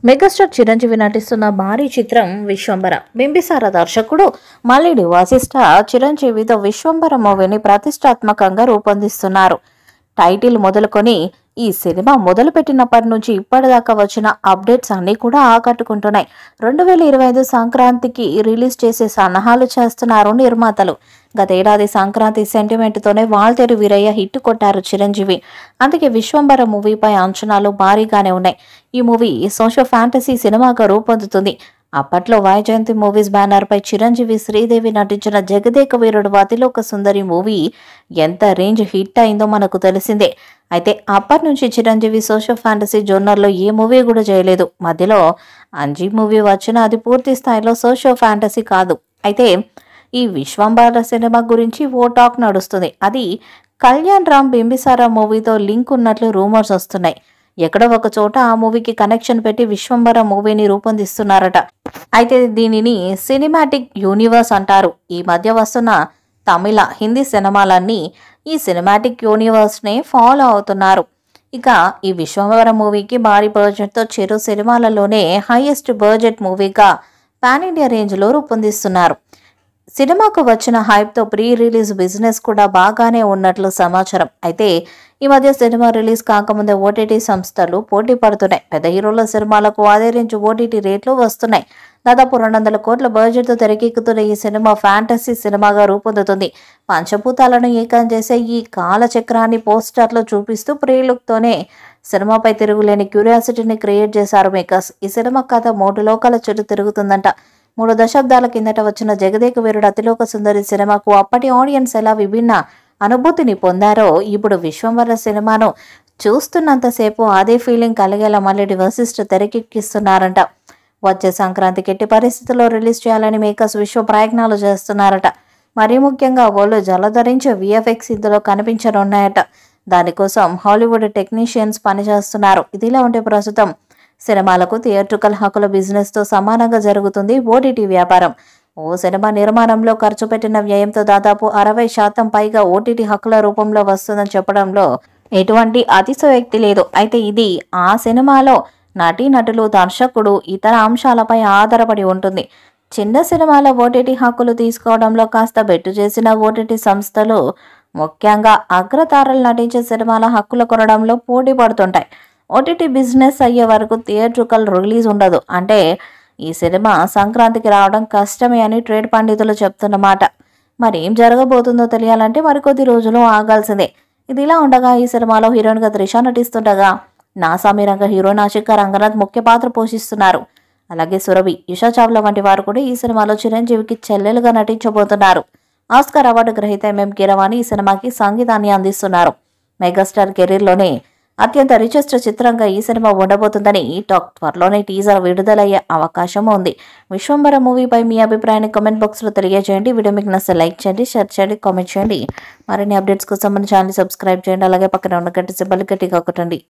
Megastar Chiranjeevi నటిస్తున్న భారీ చిత్రం విశ్వంబర. బింబిసార దర్శకుడు మల్లిడి వశిష్ఠ చిరంజీవితో విశ్వంబర మూవీని ప్రతిష్టాత్మకంగా రూపొందిస్తున్నారు. టైటిల్ మొదలుకొని ఈ సినిమా మొదలుపెట్టినప్పటి నుంచి ఇప్పటిదాకా వచ్చిన అప్డేట్స్ అన్నీ కూడా ఆకట్టుకుంటున్నాయి. 2025 సంక్రాంతికి రిలీజ్ చేసే సన్నాహాలు చేస్తున్నారు నిర్మాతలు. గతేడాది సంక్రాంతి సెంటిమెంట్తోనే వాల్తేరు వీరయ్య హిట్ కొట్టారు చిరంజీవి. అందుకే విశ్వంబర మూవీపై అంచనాలు భారీగానే ఉన్నాయి. ఈ మూవీ సోషో ఫ్యాంటసీ సినిమాగా రూపొందుతుంది. అప్పట్లో వైజయంతి మూవీస్ బ్యానర్ పై చిరంజీవి, శ్రీదేవి నటించిన జగదేక వీరుడు అతిలోక సుందరి మూవీ ఎంత రేంజ్ హిట్ అయిందో మనకు తెలిసిందే. అయితే అప్పటి నుంచి చిరంజీవి సోషో ఫ్యాంటసీ జోనర్లో ఏ మూవీ కూడా చేయలేదు. మధ్యలో అంజీ మూవీ వచ్చినా అది పూర్తి స్థాయిలో సోషో ఫ్యాంటసీ కాదు. అయితే ఈ విశ్వంబర సినిమా గురించి ఓ టాక్ నడుస్తుంది. అది కళ్యాణ్ రామ్ బింబిసార మూవీతో లింక్ ఉన్నట్లు రూమర్స్ వస్తున్నాయి. ఎక్కడో ఒక చోట ఆ మూవీకి కనెక్షన్ పెట్టి విశ్వంబర మూవీని రూపొందిస్తున్నారట. అయితే దీనిని సినిమాటిక్ యూనివర్స్ అంటారు. ఈ మధ్య వస్తున్న తమిళ, హిందీ సినిమాలన్నీ ఈ సినిమాటిక్ యూనివర్స్నే ఫాలో అవుతున్నారు. ఇక ఈ విశ్వంబర మూవీకి భారీ బడ్జెట్తో చిరు సినిమాలలోనే హైయెస్ట్ బడ్జెట్ మూవీగా పాన్ ఇండియా రేంజ్లో రూపొందిస్తున్నారు. సినిమాకు వచ్చిన హైప్తో ప్రీ రిలీజ్ బిజినెస్ కూడా బాగానే ఉన్నట్లు సమాచారం. అయితే ఈ మధ్య సినిమా రిలీజ్ కాకముందే ఓటీటీ సంస్థలు పోటీ పడుతున్నాయి. పెద్ద హీరోల సినిమాలకు అదే రేంజ్ ఓటీటీ రేట్లు వస్తున్నాయి. దాదాపు 200 కోట్ల బడ్జెట్తో తెరకెక్కుతున్న ఈ సినిమా ఫ్యాంటసీ సినిమాగా రూపొందుతుంది. పంచభూతాలను ఏకం చేసే ఈ కాలచక్రాన్ని పోస్టర్లో చూపిస్తూ ప్రీ లుక్తోనే సినిమాపై తిరుగులేని క్యూరియాసిటీని క్రియేట్ చేశారు మేకర్స్. ఈ సినిమా కథ 3 లోకాల చుట్టూ తిరుగుతుందంట. 3 దశాబ్దాల కిందట వచ్చిన జగదేక వీరుడు అతిలోక సుందరి సినిమాకు అప్పటి ఆడియన్స్ ఎలా విభిన్న అనుభూతిని పొందారో ఇప్పుడు విశ్వంబర సినిమాను చూస్తున్నంతసేపు అదే ఫీలింగ్ కలిగేలా మల్లిడి వశిష్ఠ తెరకెక్కిస్తున్నారంట. వచ్చే సంక్రాంతికి ఎట్టి పరిస్థితుల్లో రిలీజ్ చేయాలని మేకర్స్ విశ్వ ప్రయత్నాలు చేస్తున్నారట. మరీ ముఖ్యంగా వాళ్ళు జలధరించే విఎఫ్ఎక్స్ ఇందులో కనిపించనున్నాయట. దానికోసం హాలీవుడ్ టెక్నీషియన్స్ పనిచేస్తున్నారు. ఇదిలా ఉంటే ప్రస్తుతం సినిమాలకు థియేట్రికల్ హక్కుల బిజినెస్తో సమానంగా జరుగుతుంది ఓటీటీ వ్యాపారం. ఓ సినిమా నిర్మాణంలో ఖర్చు పెట్టిన వ్యయంతో దాదాపు 60% పైగా ఓటీటీ హక్కుల రూపంలో వస్తుందని చెప్పడంలో ఎటువంటి అతిశయోక్తి లేదు. అయితే ఇది ఆ సినిమాలో నటీనటులు, దర్శకుడు, ఇతర అంశాలపై ఆధారపడి ఉంటుంది. చిన్న సినిమాల ఓటీటీ హక్కులు తీసుకోవడంలో కాస్త బెట్టు చేసిన ఓటీటీ సంస్థలు ముఖ్యంగా అగ్రతారలు నటించే సినిమాల హక్కులు కొనడంలో పోటీ పడుతుంటాయి. ఓటీటీ బిజినెస్ అయ్యే వరకు థియేట్రికల్ రిలీజ్ ఉండదు. అంటే ఈ సినిమా సంక్రాంతికి రావడం కష్టమే అని ట్రేడ్ పండితులు చెప్తున్నమాట. మరి ఏం జరగబోతుందో తెలియాలంటే మరికొద్ది రోజులు ఆగాల్సిందే. ఇది ఇలా ఉండగా ఈ సినిమాలో హీరోయిన్గా త్రిష నటిస్తుండగా నాసా మీరంగా హీరోయిన్ ఆషికా రంగనాథ్ ముఖ్య పాత్ర పోషిస్తున్నారు. అలాగే సురభి, ఇషా చావ్లా వంటి వారు కూడా ఈ సినిమాలో చిరంజీవికి చెల్లెలుగా నటించబోతున్నారు. ఆస్కార్ అవార్డు గ్రహీత ఎంఎం కీరవాణి ఈ సినిమాకి సంగీతాన్ని అందిస్తున్నారు. మెగాస్టార్ కెరీర్లోనే అత్యంత రిచెస్ట్ చిత్రంగా ఈ సినిమా ఉండబోతుందని టాక్. త్వరలోనే టీజర్ విడుదలయ్యే అవకాశం ఉంది. విశ్వంబర మూవీపై మీ అభిప్రాయాన్ని కామెంట్ బాక్స్లో తెలియజేయండి. వీడియో మీకు నచ్చితే లైక్ చేయండి, షేర్ చేయండి, కామెంట్ చేయండి. మరిన్ని అప్డేట్స్ కోసం మన ఛానల్ సబ్స్క్రైబ్ చేయండి. అలాగే పక్కన ఉన్న గంట సింబల్ గట్టిగా కొట్టండి.